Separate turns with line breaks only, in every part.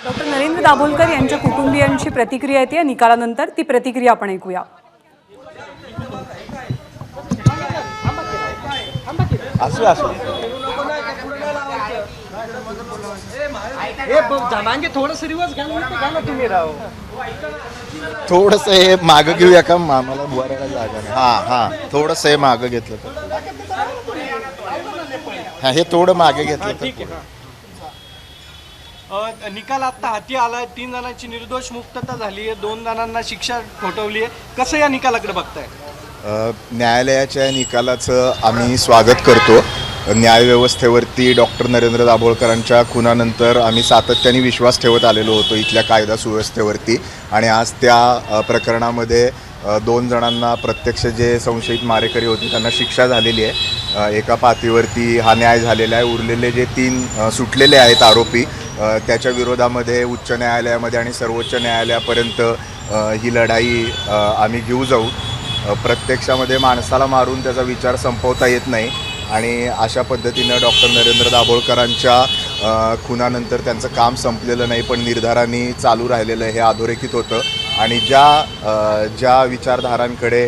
Doctor Narendra Dabholkar यांच्या कुटुंबियांची प्रतिक्रिया येते या निकालानंतर, ती प्रतिक्रिया आपण ऐकूया.
असू असू थोडस हे मागं घेऊया का, मामाला बुवारायला जागा नाही. हा थोडस हे मागं घेतलं तर, हा हे थोडं मागे घेतलं तर.
निकाल आता हाती आलाय. 3 जणांची निर्दोष मुक्तता झाली आहे, 2 जणांना शिक्षा ठोठावली आहे. कसं या निकालाकडे बघताय?
न्यायालयाच्या निकालाचं आम्ही स्वागत करतो. न्यायव्यवस्थेवरती डॉक्टर नरेंद्र दाभोळकरांच्या खुनानंतर आम्ही सातत्याने विश्वास ठेवत आलेलो होतो इथल्या कायदा सुव्यवस्थेवरती, आणि आज त्या प्रकरणामध्ये 2 जणांना, प्रत्यक्ष जे संशयित मारेकरी होते त्यांना शिक्षा झालेली आहे. एका पातीवरती हा न्याय झालेला आहे. उरलेले जे 3 सुटलेले आहेत आरोपी, त्याच्या विरोधामध्ये उच्च न्यायालयामध्ये आणि सर्वोच्च न्यायालयापर्यंत ही लढाई आम्ही घेऊ जाऊ. प्रत्यक्षामध्ये माणसाला मारून त्याचा विचार संपवता येत नाही, आणि अशा पद्धतीनं डॉक्टर नरेंद्र दाभोळकरांच्या खुनानंतर त्यांचं काम संपलेलं नाही, पण निर्धारांनी चालू राहिलेलं हे अधोरेखित होतं. आणि ज्या विचारधारांकडे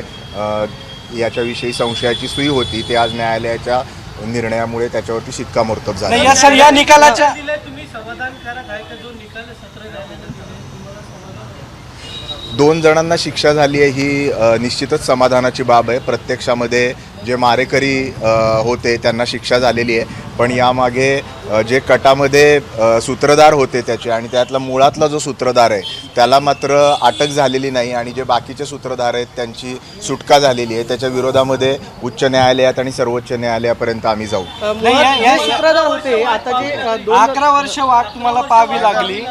याच्याविषयी संशयाची सुई होती, ते आज न्यायालयाच्या निर्णयामुळे त्याच्यावरती शिक्कामोर्तब झालं.
या निकालाच्या
2 जणांना शिक्षा झाली आहे ही निश्चितच समाधानाची बाब आहे. प्रत्यक्षामध्ये जे मारेकरी होते त्यांना शिक्षा झालेली आहे, पण यामागे जे कटामध्ये सूत्रधार होते त्याचे, आणि त्यातला मुळातला जो सूत्रधार आहे त्याला मात्र अटक झालेली नाही, आणि जे बाकीचे सूत्रधार आहेत त्यांची सुटका झालेली आहे. त्याच्या विरोधामध्ये उच्च न्यायालयात आणि सर्वोच्च न्यायालयापर्यंत आम्ही जाऊ.
सूत्रधार होते, आता जे 11 वर्ष वाट तुम्हाला पाहावी लागली,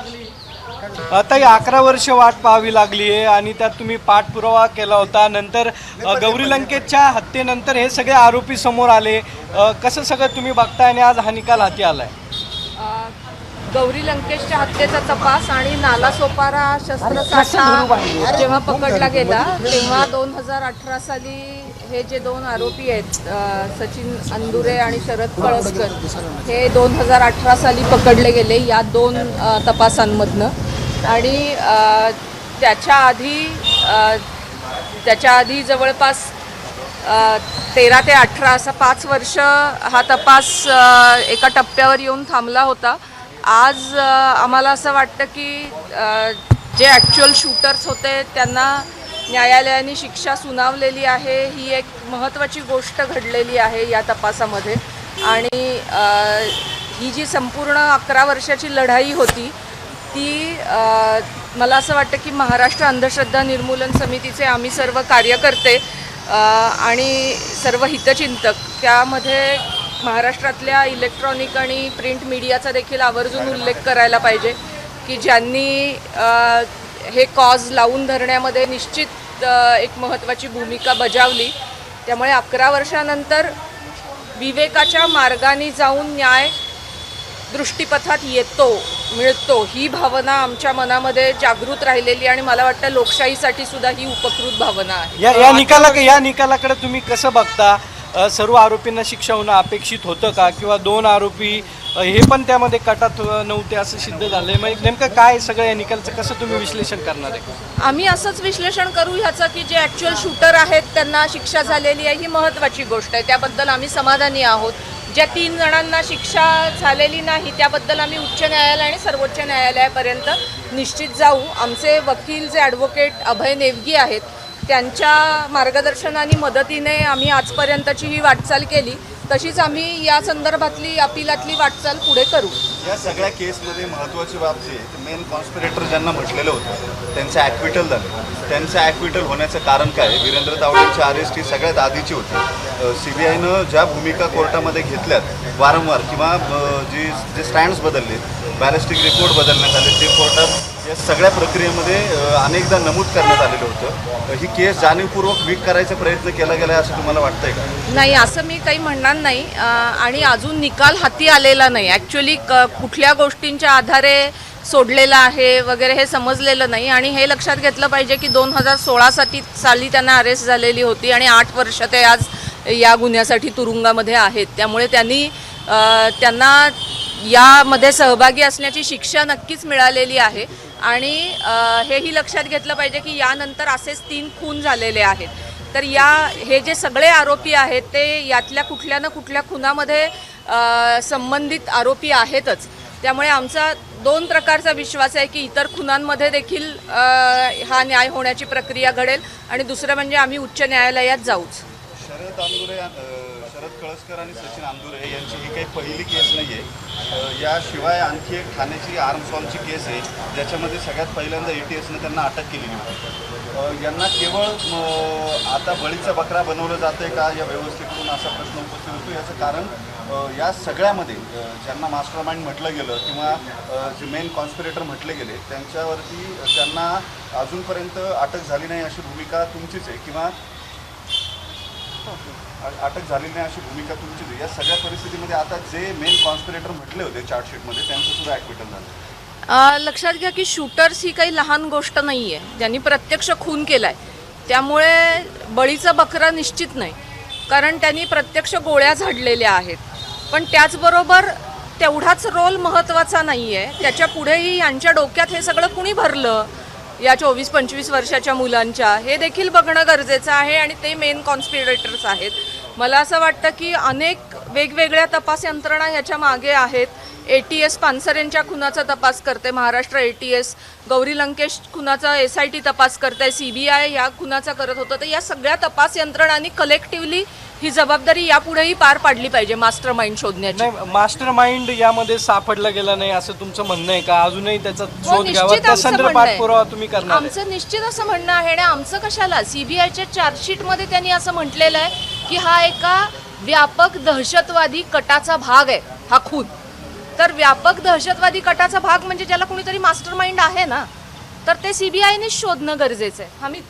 आता 11 वर्ष वाट पाहावी लागली आहे, आणि त्यात तुम्ही पाठपुरावा केला होता. नंतर गौरी लंकेशच्या हत्येनंतर हे सगळे आरोपी समोर आले. कसं सगळं तुम्ही बघताय आणि आज हा निकाल हाती आलाय?
गौरी लंकेशच्या हत्येचा तपास आणि नालासोपारा शस्त्रसाठा जेव्हा पकडला गेला, तेव्हा 2018 साली हे जे 2 आरोपी आहेत, सचिन अंदुरे आणि शरद कळसकर, हे 2018 साली पकडले गेले या 2 तपासांमधनं. आणि त्याच्या आधी जवळपास 13 ते 18 असा 5 वर्ष हा तपास एका टप्प्यावर येऊन थांबला होता. आज आम्हाला असं वाटतं की जे ॲक्च्युअल शूटर्स होते त्यांना न्यायालयाने शिक्षा सुनावलेली आहे. ही एक महत्त्वाची गोष्ट घडलेली आहे या तपासामध्ये. आणि ही जी संपूर्ण 11 वर्षाची लढाई होती ती मला असं वाटतं की महाराष्ट्र अंधश्रद्धा निर्मूलन समितीचे आम्ही सर्व कार्यकर्ते आणि सर्व हितचिंतक, त्यामध्ये महाराष्ट्रातल्या इलेक्ट्रॉनिक आणि प्रिंट मीडियाचा देखील आवर्जून उल्लेख करायला पाहिजे की ज्यांनी हे कॉज लावून धरण्यामध्ये निश्चित एक महत्त्वाची भूमिका बजावली. त्यामुळे 11 वर्षानंतर विवेकाच्या मार्गाने जाऊन न्याय दृष्टीपथात मिळतो ही भावना आमच्या मनामध्ये जागृत राहिलेली, आणि मला वाटतं लोकशाहीसाठी सुद्धा ही उपकृत भावना आहे.
या निकालाकडे तुम्ही कसं बघता? सर्व आरोपींना शिक्षा होणं अपेक्षित होतं का, किंवा 2 आरोपी हे पण त्यामध्ये कटात नव्हते असं सिद्ध झालंय? मग नेमकं काय सगळं या निकालाचं कसं तुम्ही विश्लेषण करणार आहे?
आम्ही असंच विश्लेषण करू ह्याचं की जे ॲक्च्युअल शूटर आहेत त्यांना शिक्षा झालेली आहे ही महत्त्वाची गोष्ट आहे, त्याबद्दल आम्ही समाधानी आहोत. ज्या 3 जणांना शिक्षा झालेली नाही त्याबद्दल आम्ही उच्च न्यायालय आणि सर्वोच्च न्यायालयापर्यंत निश्चित जाऊ. आमचे वकील जे ॲडव्होकेट अभय नेवगी आहेत त्यांच्या मार्गदर्शनाने मदतीने आम्ही आजपर्यंतची ही वाटचाल केली, तशीच आम्ही या संदर्भातली अपिलातली वाटचाल पुढे करू.
या सगळ्या केसमध्ये महत्त्वाची बाब जी आहे, मेन कॉन्स्पिरेटर ज्यांना म्हटलेलं होतं त्यांचं ॲक्विटल झालं. त्यांचं ॲक्विटल होण्याचं कारण काय? वीरेंद्र तावडेंची अरेस्ट ही सगळ्यात आधीची होती. CBIनं ज्या भूमिका कोर्टामध्ये घेतल्यात वारंवार, किंवा जे स्टँड्स बदलले, बॅलिस्टिक रिपोर्ट बदलण्यात आले, जे कोर्टात या सगळ्या प्रक्रियेमध्ये अनेकदा नमूद करण्यात आलेलं होतं. ही केस जाणीवपूर्वक वीक करायचा प्रयत्न केला गेला असं तुम्हाला वाटतंय का?
नाही, असं मी काही म्हणणार नाही. आणि अजून निकाल हाती आलेला नाही. ॲक्च्युली कुठल्या गोष्टींच्या आधारे सोडलेलं आहे वगैरे हे समजलेलं नाही. आणि हे लक्षात घेतलं पाहिजे की 2016 साली त्यांना अरेस्ट झालेली होती, आणि 8 वर्ष ते आज या गुन्ह्यासाठी तुरुंगामध्ये आहेत. त्यामुळे त्यांना यामध्ये सहभागी असण्याची शिक्षा नक्कीच मिळालेली आहे आणि हेही लक्षात घेतलं पाहिजे की यानंतर असेच 3 खून झालेले आहेत. तर हे जे सगळे आरोपी आहेत ते यातल्या कुठल्या ना कुठल्या खुनामध्ये संबंधित आरोपी आहेतच. त्यामुळे आमचा 2 प्रकारचा विश्वास आहे की इतर खुनांमध्ये देखील हा न्याय होण्याची प्रक्रिया घडेल आणि दुसरं म्हणजे आम्ही उच्च न्यायालयात जाऊच.
शरद कळसकर आणि सचिन अंदुरे यांची ही काही पहिली केस नाही आहे. याशिवाय आणखी एक ठाण्याची आर्मसॉलची केस आहे ज्याच्यामध्ये सगळ्यात पहिल्यांदा ATSने त्यांना अटक केलेली होती. यांना केवळ आता बळीचा बकरा बनवलं जातं आहे का या व्यवस्थेकडून असा प्रश्न उपस्थित होतो. याचं कारण या सगळ्यामध्ये ज्यांना मास्टर माइंड म्हटलं गेलं किंवा जे मेन कॉन्स्पिरेटर म्हटले गेले त्यांना अजूनपर्यंत अटक झाली नाही अशी भूमिका तुमचीच आहे किंवा अटक झालेली नाही अशी भूमिका तुमचीच आहे. या सगळ्या परिस्थितीमध्ये आता जे मेन कॉन्स्पिरेटर म्हटले होते चार्जशीटमध्ये त्यांचं सुद्धा ॲक्विटल झालं.
लक्षात घ्या की शूटर्स ही काही लहान गोष्ट नाही आहे. ज्यांनी प्रत्यक्ष खून केला आहे त्यामुळे बळीचा बकरा निश्चित नाही, कारण त्यांनी प्रत्यक्ष गोळ्या झाडलेल्या आहेत. पण त्याचबरोबर तेवढाच रोल महत्त्वाचा नाही आहे. त्याच्या पुढेही यांच्या डोक्यात हे सगळं कुणी भरलं या 24-25 वर्षाच्या मुलांच्या, हे देखील बघणं गरजेचं आहे आणि ते मेन कॉन्स्पिरेटर्स आहेत. मला असं वाटतं की अनेक वेगवेगळ्या तपास यंत्रणा ह्याच्या मागे आहेत. ATS पानसरेंच्या खुनाचा तपास करते, महाराष्ट्र ATS गौरी लंकेश खुनाचा SIT तपास करते, CBI या खुनाचा करत होतं. तर या सगळ्या तपास यंत्रणांनी कलेक्टिव्हली ही जबाबदारी यापुढेही पार पाडली पाहिजे मास्टर माइंड शोधण्याची.
नाही, मास्टर माइंड यामध्ये सापडला गेला नाही असं तुमचं म्हणणं आहे का? अजूनही त्याचा शोध घ्यावा,
निश्चित
त्या
आमचं
संदर्भात
म्हणणं आहे.
पाठपुरावा तुम्ही करणार आहे?
आमचं निश्चित असं म्हणणं आहे आणि आमचं कशाला, CBIच्या चार्जशीटमध्ये त्यांनी असं म्हटलेलं आहे की हा एका व्यापक दहशतवादी कटाचा भाग आहे हा खून. तर व्यापक दहशतवादी कटाचा भाग म्हणजे ज्याला कुणीतरी मास्टर माइंड आहे ना, तर ते CBIनेच शोधणं गरजेचं आहे.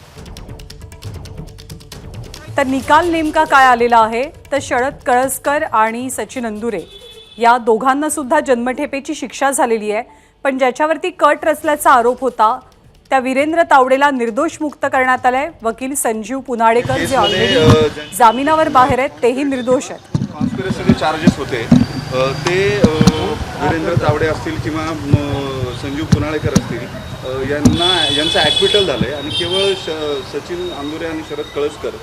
तर निकाल नेमका काय आलेला आहे तर शरद कळसकर आणि सचिन अंदुरे या दोघांना सुद्धा जन्मठेपेची शिक्षा झालेली आहे. पण ज्याच्यावरती कट रचल्याचा आरोप होता त्या वीरेंद्र तावडेला निर्दोष मुक्त करण्यात आलंय. वकील संजीव पुनाडेकर जे ऑलरेडी जामिनावर बाहेर आहेत तेही निर्दोष आहेत.
कॉन्स्पिरसी चार्जेस होते ते वीरेंद्र तावडे असतील किंवा संजीव पुनाळेकर असतील यांचं ॲक्विटल झालं आहे आणि केवळ सचिन अंदुरे आणि शरद कळसकर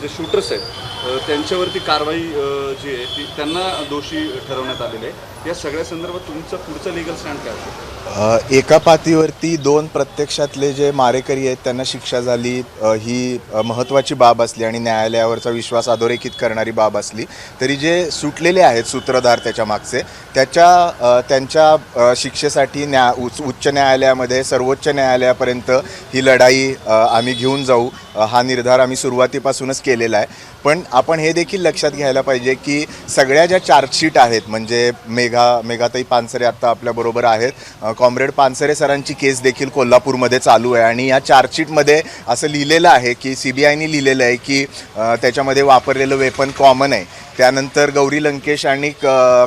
जे शूटर्स आहेत त्यांच्यावरती कारवाई जी आहे ती त्यांना दोषी ठरवण्यात आलेले आहे. या सगळ्या संदर्भात तुमचं पुढचं लिगल स्टँड काय असेल?
एका पातीवरती 2 प्रत्यक्षातले जे मारेकरी आहेत त्यांना शिक्षा झाली ही महत्त्वाची बाब असली आणि न्यायालयावरचा विश्वास अधोरेखित करणारी बाब असली तरी जे सुटलेले आहेत सूत्रधार त्याच्या मागचे त्यांच्या शिक्षेसाठी उच्च न्यायालयामध्ये सर्वोच्च न्यायालयापर्यंत ही लढाई आम्ही घेऊन जाऊ हा निर्धार आम्ही सुरुवातीपासूनच केलेला आहे. पण आपण हे देखील लक्षात घ्यायला पाहिजे की सगळ्या ज्या चार्जशीट आहेत म्हणजे मेघाताई पानसरे आत्ता आपल्याबरोबर आहेत, कॉम्रेड पानसरे सरांची केस देखील कोल्हापूरमध्ये चालू आहे आणि या चार्जशीटमध्ये असं लिहिलेलं आहे की CBIने लिहिलेलं आहे की त्याच्यामध्ये वापरलेलं वेपन कॉमन आहे. त्यानंतर गौरी लंकेश आणि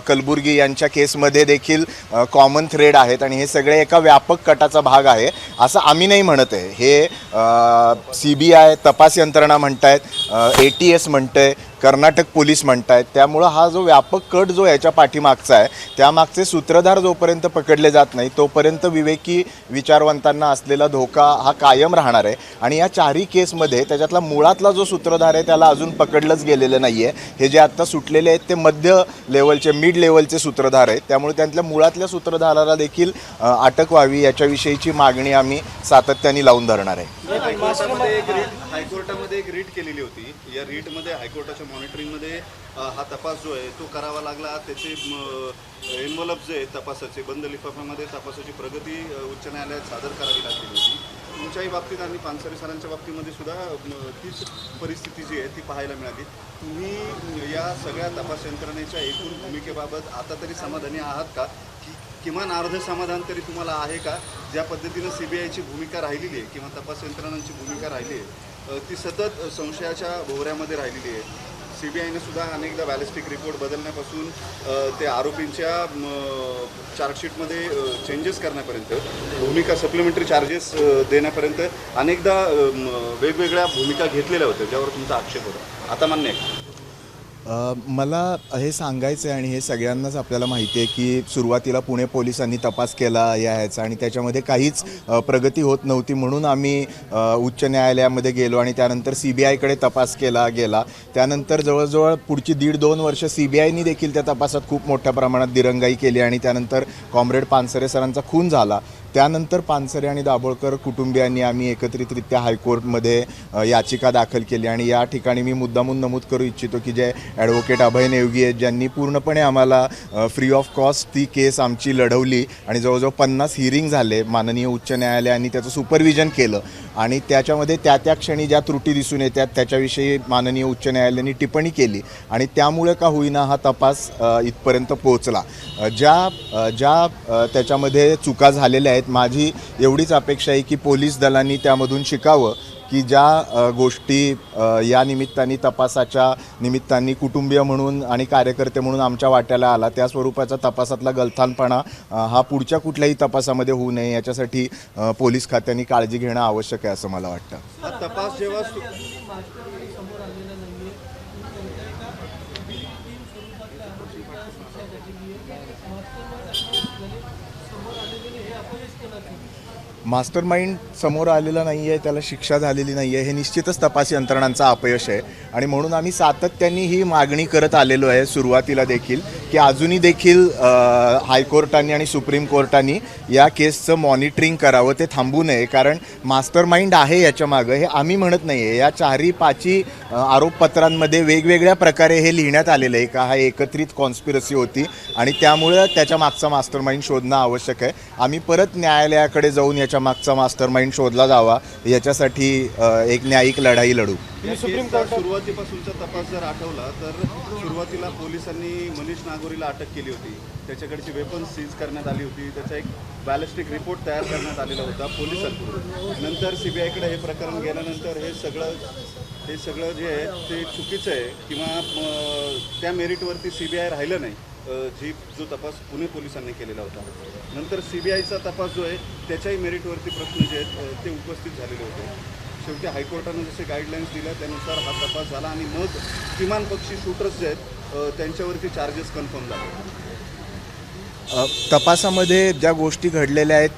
कलबुर्गी यांच्या केसमध्ये देखील कॉमन थ्रेड आहेत आणि हे सगळे एका व्यापक कटाचा भाग आहे असं आम्ही नाही म्हणत आहे. हे CBI तपास यंत्रणा म्हणतायत, ATS म्हणतंय, कर्नाटक पोलीस म्हणतायत. त्यामुळं हा जो व्यापक कट जो याच्या पाठीमागचा आहे त्यामागचे सूत्रधार जोपर्यंत पकडले जात नाही तोपर्यंत विवेकी विचारवंतांना असलेला धोका हा कायम राहणार आहे. आणि या 4ही केसमध्ये त्याच्यातला मुळातला जो सूत्रधार आहे त्याला अजून पकडलंच गेलेलं नाही आहे. हे जे आत्ता सुटलेले आहेत ते मध्य लेवलचे मिड लेवलचे सूत्रधार आहेत. त्यामुळे त्यांतल्या मुळातल्या सूत्रधाराला देखील अटक व्हावी याच्याविषयीची मागणी आम्ही सातत्याने लावून धरणार आहे.
हायकोर्टामध्ये एक रीट केलेली होती. या रीटमध्ये हायकोर्टाच्या मॉनिटरिंगमध्ये हा तपास जो आहे तो करावा लागला. त्याचे एन्व्हलप जे आहे तपासाचे बंद लिफाफ्यामध्ये तपासाची प्रगती उच्च न्यायालयात सादर करावी लागलेली होती. तुमच्याही बाबतीत आणि पानसरे सरांच्या बाबतीमध्ये सुद्धा तीच परिस्थिती जी आहे ती पाहायला मिळाली. तुम्ही या सगळ्या तपास यंत्रणेच्या एकूण भूमिकेबाबत आता तरी समाधानी आहात का? किमान अर्ध समाधान तरी तुम्हाला आहे का? ज्या पद्धतीनं CBIची भूमिका राहिलेली आहे किंवा तपास यंत्रणांची भूमिका राहिली आहे ती सतत संशयाच्या भोवऱ्यामध्ये राहिलेली आहे. CBIने सुद्धा अनेकदा बॅलिस्टिक रिपोर्ट बदलण्यापासून ते आरोपींच्या चार्जशीटमध्ये चेंजेस करण्यापर्यंत, भूमिका सप्लिमेंटरी चार्जेस देण्यापर्यंत अनेकदा वेगवेगळ्या भूमिका घेतलेल्या होत्या ज्यावर तुमचा आक्षेप होता. आता मान्य आहे?
मला हे सांगायचं आहे आणि हे सगळ्यांनाच आपल्याला माहिती आहे की सुरुवातीला पुणे पोलिसांनी तपास केला ह्याचा आणि त्याच्यामध्ये काहीच प्रगती होत नव्हती, म्हणून आम्ही उच्च न्यायालयामध्ये गेलो आणि त्यानंतर CBIकडे तपास केला गेला. त्यानंतर जवळजवळ पुढची 1.5-2 वर्ष CBIनी देखील त्या तपासात खूप मोठ्या प्रमाणात दिरंगाई केली आणि त्यानंतर कॉम्रेड पानसरे सरांचा खून झाला. त्यानंतर पानसरे आणि दाभोळकर कुटुंबियांनी आम्ही एकत्रितरित्या हायकोर्टमध्ये याचिका दाखल केली आणि या ठिकाणी मी मुद्दामून नमूद करू इच्छितो की जे ॲडव्होकेट अभय नेवगी आहेत ज्यांनी पूर्णपणे आम्हाला फ्री ऑफ कॉस्ट ती केस आमची लढवली आणि जवळजवळ 50 हिअरिंग झाले. माननीय उच्च न्यायालयाने त्याचं सुपरविजन केलं आणि त्याच्यामध्ये त्या क्षणी ज्या त्रुटी दिसून येतात त्याच्याविषयी माननीय उच्च न्यायालयाने टिप्पणी केली आणि त्यामुळे का होईना हा तपास इथपर्यंत पोहोचला. ज्या त्याच्यामध्ये चुका झालेल्या आहेत, माझी एवढीच अपेक्षा आहे की पोलीस दलांनी त्यामधून शिकावं की ज्या गोष्टी या निमित्ताने तपासाच्या निमित्ताने कुटुंबीय म्हणून आणि कार्यकर्ते म्हणून आमच्या वाट्याला आला त्या स्वरूपाचा तपासातला गलथानपणा हा पुढच्या कुठल्याही तपासामध्ये होऊ नये याच्यासाठी पोलीस खात्याने काळजी घेणं आवश्यक आहे असं मला वाटतं.
हा तपास जेव्हा
मास्टर माइंड समोर आलेला नाही आहे, त्याला शिक्षा झालेली नाही आहे, हे निश्चितच तपास यंत्रणांचा अपयश आहे आणि म्हणून आम्ही सातत्याने ही मागणी करत आलेलो आहे सुरुवातीला देखील की अजूनही देखील हायकोर्टाने आणि सुप्रीम कोर्टाने या केसचं मॉनिटरिंग करावं, ते थांबू नये. कारण मास्टर माइंड आहे याच्या मागं हे आम्ही म्हणत नाही आहे. या 4-5 आरोपपत्रांमध्ये वेगवेगळ्या प्रकारे हे लिहिण्यात आलेलं आहे का हा एकत्रित कॉन्स्पिरसी होती आणि त्यामुळं त्याच्या मागचा मास्टर माइंड शोधणं आवश्यक आहे. आम्ही परत न्यायालयाकडे जाऊन याच्या मागचा मास्टर माइंड शोधला जावा याच्यासाठी एक न्यायिक लढाई लढू.
सुरुवातीपासूनचा तपास जर आठवला तर सुरुवातीला पोलिसांनी मनीष नागोरीला अटक केली होती, त्याच्याकडची वेपन्स सीज करण्यात आली होती, त्याचा एक बॅलिस्टिक रिपोर्ट तयार करण्यात आलेला होता पोलिसांकडून. नंतर CBIकडे हे प्रकरण गेल्यानंतर हे सगळं जे आहे ते चुकीचं आहे किंवा त्या मेरिटवरती CBI राहिलं नाही जो तपास पुणे पोलिसांनी केलेला होता. नंतर CBIचा तपास जो आहे त्याच्याही मेरिटवरती प्रश्न जे आहेत ते उपस्थित झालेले होते. शेवटी हायकोर्टानं जसे गाईडलाईन्स दिल्या त्यानुसार हा तपास झाला आणि मग किमान पक्षी शूटर्स जे आहेत त्यांच्यावरती चार्जेस कन्फर्म झाले.
तपासामध्ये ज्या गोष्टी घडलेल्या आहेत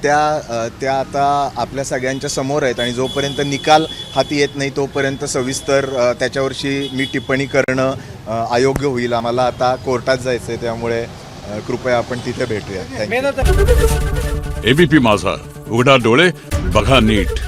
त्या आता आपल्या सगळ्यांच्या समोर आहेत आणि जोपर्यंत निकाल हाती येत नाही तोपर्यंत सविस्तर त्याच्यावरची मी टिप्पणी करणं अयोग्य होईल. आम्हाला आता कोर्टात जायचं आहे, त्यामुळे कृपया आपण तिथे भेटूया. थँक्यू.
ABP माझा, उघडा डोळे बघा नीट.